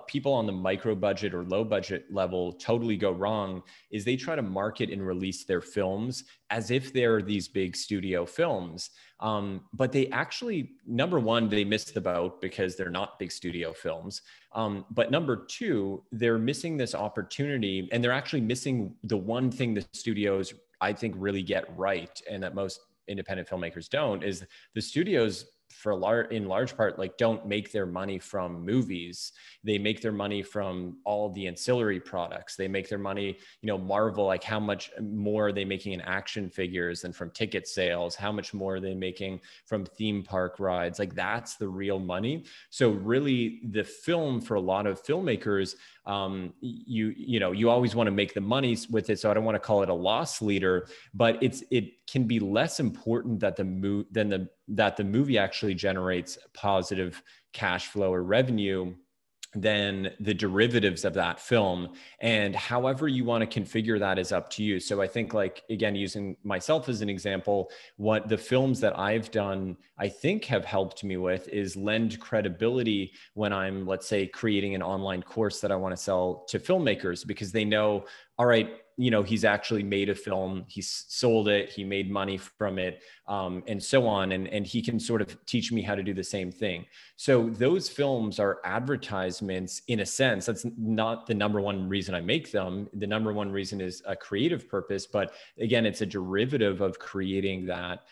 people on the micro budget or low budget level totally go wrong is they try to market and release their films as if they're these big studio films. But they actually, number one, they miss the boat because they're not big studio films. But number two, they're missing this opportunity, and they're actually missing the one thing the studios, I think, really get right, and that most independent filmmakers don't, is the studios in large part, like, don't make their money from movies. They make their money from all the ancillary products. They make their money, Marvel, like, how much more are they making in action figures than from ticket sales? How much more are they making from theme park rides? Like, that's the real money. So really, the film, for a lot of filmmakers, you always want to make the money with it. So I don't want to call it a loss leader, but it can be less important that the movie actually generates positive cash flow or revenue than the derivatives of that film. And however you want to configure that is up to you. So I think, like, again, using myself as an example, what the films that I've done, I think, have helped me with is lend credibility when I'm, let's say, creating an online course that I want to sell to filmmakers, because they know, all right, he's actually made a film, he's sold it, he made money from it, and so on. And he can sort of teach me how to do the same thing. So those films are advertisements in a sense. That's not the number one reason I make them. The number one reason is a creative purpose. But again, it's a derivative of creating that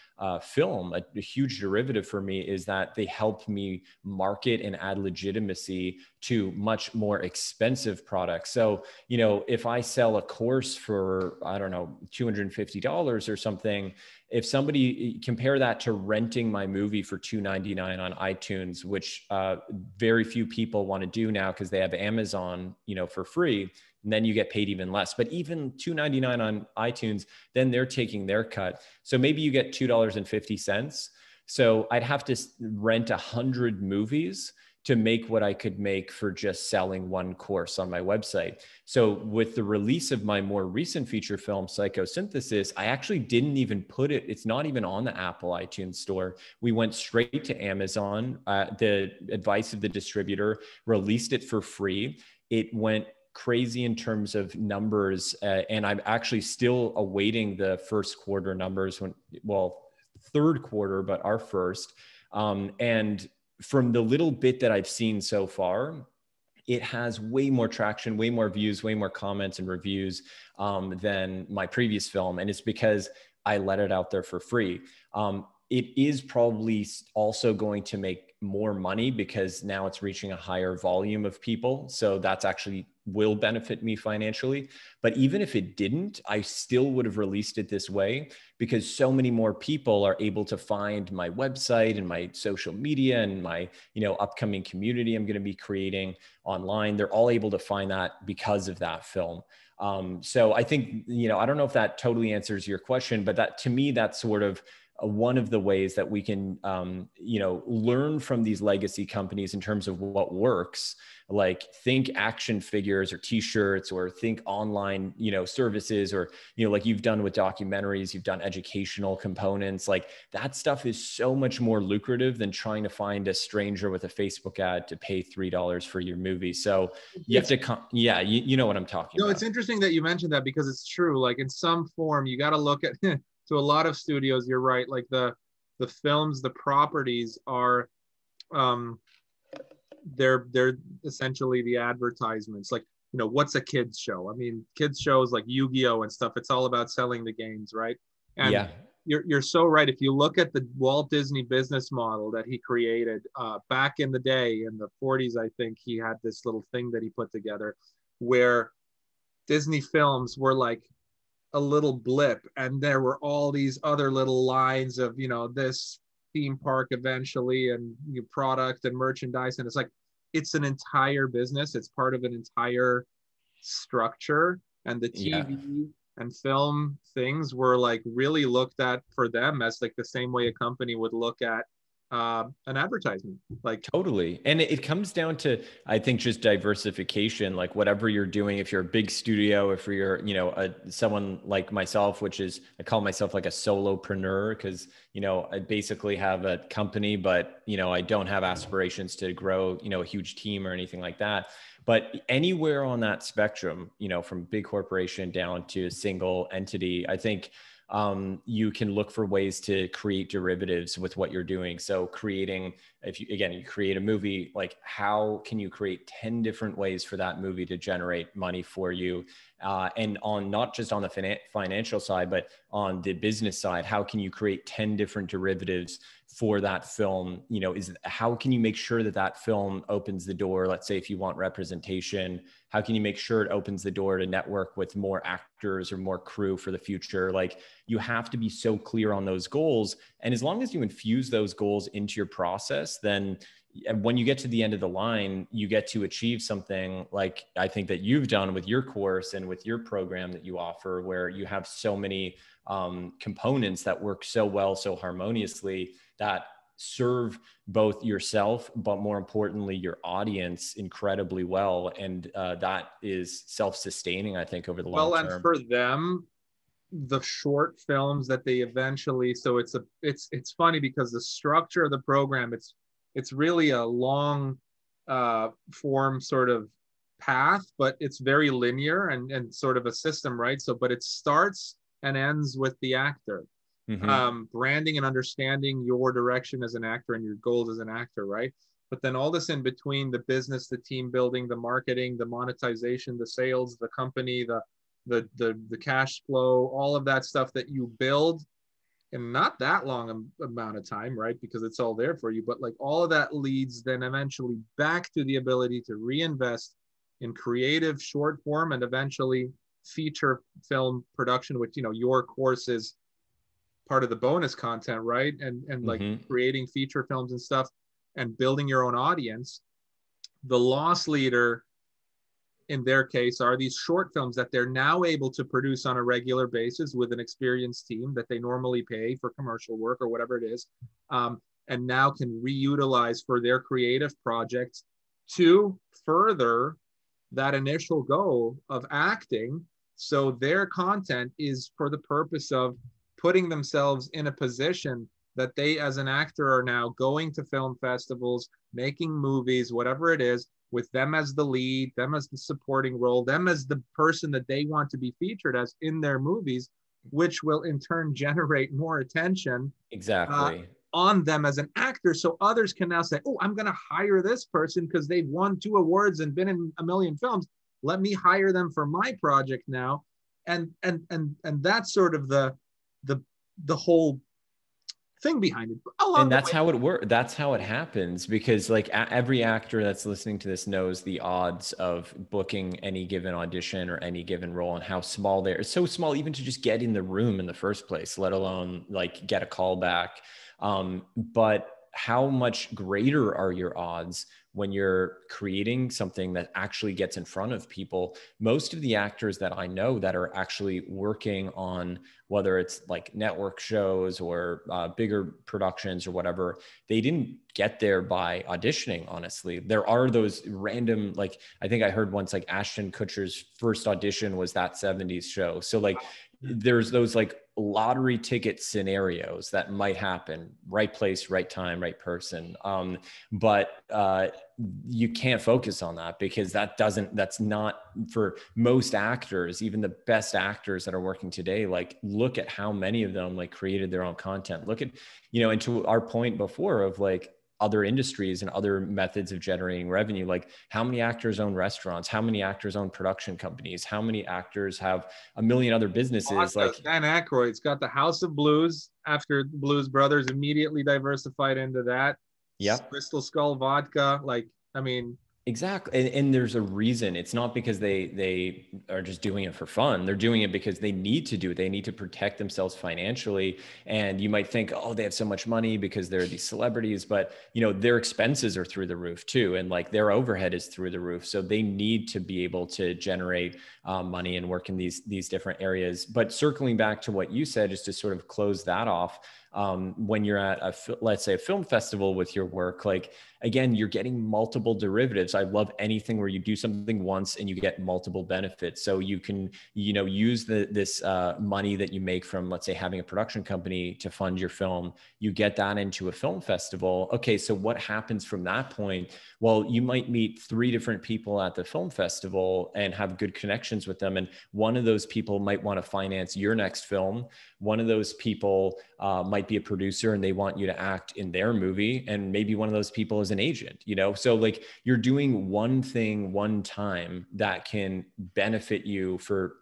film. A huge derivative for me is that they help me market and add legitimacy to much more expensive products. So, if I sell a course for, I don't know, $250 or something, if somebody compare that to renting my movie for $2.99 on iTunes, which very few people want to do now because they have Amazon, for free, and then you get paid even less. But even $2.99 on iTunes, then they're taking their cut. So maybe you get $2.50. So I'd have to rent 100 movies to make what I could make for just selling one course on my website. So with the release of my more recent feature film, Psychosynthesis, I actually didn't even put it, it's not even on the Apple iTunes store. We went straight to Amazon, the advice of the distributor, released it for free. It went crazy in terms of numbers. And I'm actually still awaiting the first quarter numbers third quarter, but our first. And from the little bit that I've seen so far, it has way more traction, way more views, way more comments and reviews than my previous film. And it's because I let it out there for free. It is probably also going to make more money because now it's reaching a higher volume of people. So that's actually will benefit me financially. But even if it didn't, I still would have released it this way because so many more people are able to find my website and my social media and my, upcoming community I'm going to be creating online. They're all able to find that because of that film. So I think, I don't know if that totally answers your question, but that, to me, that's sort of one of the ways that we can, learn from these legacy companies in terms of what works. Like, think action figures or t-shirts, or think online, services, or, like you've done with documentaries, you've done educational components. Like, that stuff is so much more lucrative than trying to find a stranger with a Facebook ad to pay $3 for your movie. So you have to, you know what I'm talking about. It's interesting that you mentioned that because it's true. Like, in some form, you got to look at, to a lot of studios, you're right. Like the films, the properties are, they're essentially the advertisements. Like, what's a kids show? I mean, kids shows like Yu-Gi-Oh and stuff, it's all about selling the games, right? And yeah, you're so right. If you look at the Walt Disney business model that he created back in the day, in the 40s, I think he had this little thing that he put together where Disney films were like a little blip, and there were all these other little lines of, this theme park eventually, and product and merchandise, and it's an entire business. It's part of an entire structure, and the TV and film things were like really looked at for them as like the same way a company would look at an advertisement. Like, totally. And it comes down to, I think, just diversification. Like, whatever you're doing, if you're a big studio, if you're, someone like myself, which is, I call myself like a solopreneur because, I basically have a company, but, I don't have aspirations to grow, a huge team or anything like that. But anywhere on that spectrum, from big corporation down to a single entity, I think you can look for ways to create derivatives with what you're doing. So creating, if you, again, you create a movie, like how can you create 10 different ways for that movie to generate money for you? And on not just on the financial side, but on the business side, how can you create 10 different derivatives for that film? You know, how can you make sure that that film opens the door? Let's say if you want representation, how can you make sure it opens the door to network with more actors or more crew for the future? Like, you have to be so clear on those goals. And as long as you infuse those goals into your process, then when you get to the end of the line, you get to achieve something like I think that you've done with your course and with your program that you offer, where you have so many components that work so well, so harmoniously, that serve both yourself, but more importantly, your audience incredibly well. And that is self-sustaining, I think, over the long Well, and term. for them, the short films that they eventually, so it's funny because the structure of the program, it's really a long form sort of path, but it's very linear and sort of a system, right? So, but it starts and ends with the actor. Branding and understanding your direction as an actor and your goals as an actor, right? But then all this in between, the business, the team building, the marketing, the monetization, the sales, the company, the cash flow, all of that stuff that you build in not that long amount of time, right? Because it's all there for you. But like all of that leads then eventually back to the ability to reinvest in creative short form and eventually feature film production, which, you know, your course is part of the bonus content, right? And like creating feature films and stuff and building your own audience. The loss leader in their case are these short films that they're now able to produce on a regular basis with an experienced team that they normally pay for commercial work or whatever it is, and now can reutilize for their creative projects to further that initial goal of acting. So their content is for the purpose of putting themselves in a position that they as an actor are now going to film festivals, making movies, whatever it is, with them as the lead, them as the supporting role, them as the person that they want to be featured as in their movies, which will in turn generate more attention on them as an actor. So others can now say, oh, I'm going to hire this person because they've won 2 awards and been in a million films. Let me hire them for my project now. And that's sort of the whole thing behind it. And that's how it works. That's how it happens, because like every actor that's listening to this knows the odds of booking any given audition or any given role and how small they're. It's so small even to just get in the room in the first place, let alone like get a call back. But how much greater are your odds when you're creating something that actually gets in front of people? Most of the actors that I know that are actually working on, whether it's like network shows or bigger productions or whatever, they didn't get there by auditioning, honestly. There are those random, like, I think I heard once, like Ashton Kutcher's first audition was That 70s Show. So like, there's those like lottery ticket scenarios that might happen, right place, right time, right person. But you can't focus on that, because that's not for most actors, even the best actors that are working today. Like, look at how many of them like created their own content. Look at, you know, and to our point before of like other industries and other methods of generating revenue, like how many actors own restaurants, how many actors own production companies, how many actors have a million other businesses. Like Dan Aykroyd's got the House of Blues after Blues Brothers immediately diversified into that. Yep. Crystal Skull vodka. Like, I mean, exactly. And there's a reason. It's not because they are just doing it for fun. They're doing it because they need to do it. They need to protect themselves financially. And you might think, oh, they have so much money because they're these celebrities, but you know, their expenses are through the roof too. And like their overhead is through the roof. So they need to be able to generate money and work in these different areas. But circling back to what you said, just to sort of close that off, when you're at let's say a film festival with your work, like, again, you're getting multiple derivatives. I love anything where you do something once and you get multiple benefits. So you can, you know, use this money that you make from, let's say, having a production company to fund your film. You get that into a film festival. Okay, so what happens from that point? Well, you might meet 3 different people at the film festival and have good connections with them. And one of those people might want to finance your next film. One of those people might might be a producer and they want you to act in their movie, and maybe one of those people is an agent, you know? So like you're doing one thing one time that can benefit you for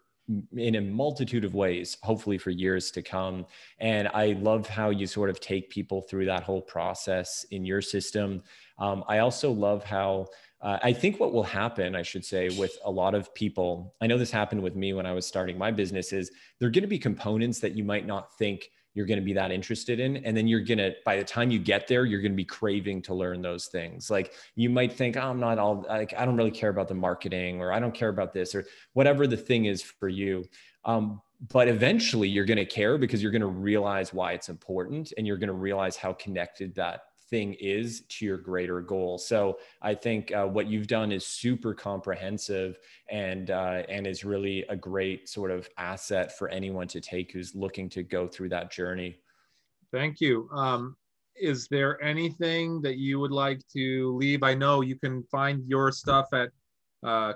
in a multitude of ways, hopefully for years to come. And I love how you sort of take people through that whole process in your system. I also love how I think what will happen, I should say, with a lot of people, I know this happened with me when I was starting my business, is there are going to be components that you might not think you're going to be that interested in. And then you're going to, by the time you get there, you're going to be craving to learn those things. Like you might think, oh, I'm not all, like, I don't really care about the marketing, or I don't care about this, or whatever the thing is for you. But eventually you're going to care, because you're going to realize why it's important, and you're going to realize how connected that thing is to your greater goal. So I think what you've done is super comprehensive, and is really a great sort of asset for anyone to take who's looking to go through that journey. Thank you. Is there anything that you would like to leave? I know you can find your stuff at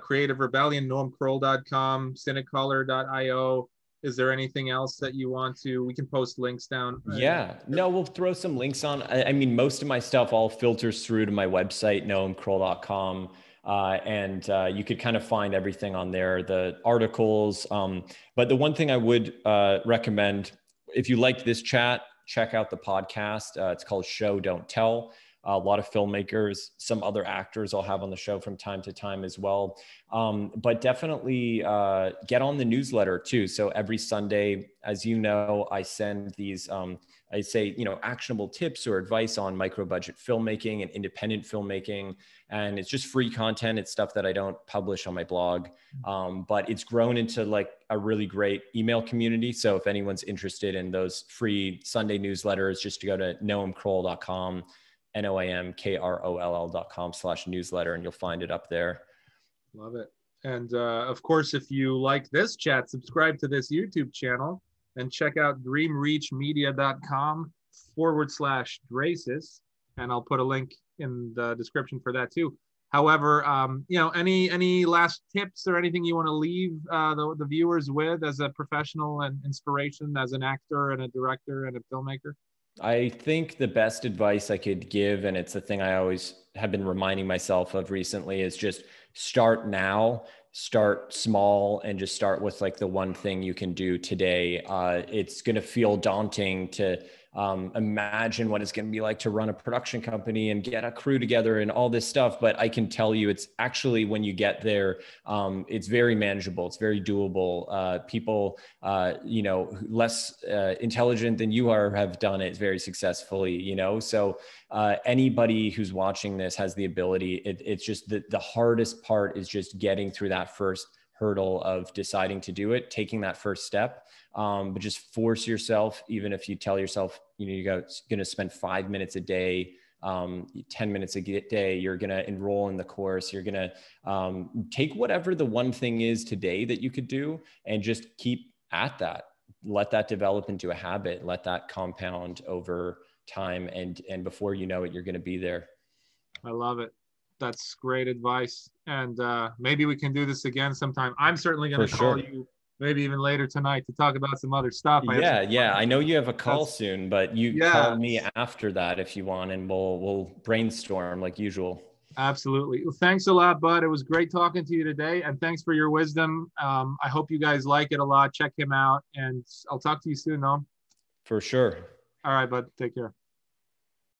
Creative Rebellion, noamkroll.com, cinecolor.io. Is there anything else that you want to, we can post links down? Yeah, no, we'll throw some links on. I mean, most of my stuff all filters through to my website, noamkroll.com. And you could kind of find everything on there, the articles. But the one thing I would recommend, if you liked this chat, check out the podcast. It's called Show, Don't Tell. A lot of filmmakers, some other actors I'll have on the show from time to time as well. But definitely get on the newsletter too. So every Sunday, as you know, I send these, I say, you know, actionable tips or advice on micro budget filmmaking and independent filmmaking. And it's just free content. It's stuff that I don't publish on my blog. But it's grown into like a really great email community. So if anyone's interested in those free Sunday newsletters, just to go to noamkroll.com. NOAMKROLL.com/newsletter, and you'll find it up there. Love it. And of course, if you like this chat, subscribe to this YouTube channel and check out dreamreachmedia.com/Dracis. And I'll put a link in the description for that too. However, you know, any last tips or anything you want to leave the viewers with as a professional and inspiration, as an actor and a director and a filmmaker? I think the best advice I could give, and it's the thing I always have been reminding myself of recently, is just start now, start small, and just start with like the one thing you can do today. It's going to feel daunting to imagine what it's going to be like to run a production company and get a crew together and all this stuff. But I can tell you, it's actually, when you get there, it's very manageable. It's very doable. People, you know, less intelligent than you are have done it very successfully, you know? So anybody who's watching this has the ability. It's just the hardest part is just getting through that first hurdle of deciding to do it, taking that first step. But just force yourself, even if you tell yourself, you know, you're going to spend 5 minutes a day, 10 minutes a day, you're going to enroll in the course, you're going to take whatever the one thing is today that you could do, and just keep at that. Let that develop into a habit, let that compound over time. And before you know it, you're going to be there. I love it. That's great advice. And maybe we can do this again sometime. I'm certainly going to call you maybe even later tonight to talk about some other stuff. Yeah. I know you have a call soon, but you call me after that if you want, and we'll brainstorm like usual. Absolutely. Well, thanks a lot, bud. It was great talking to you today, and thanks for your wisdom. I hope you guys like it a lot. Check him out, and I'll talk to you soon, Noam. For sure. All right, bud. Take care.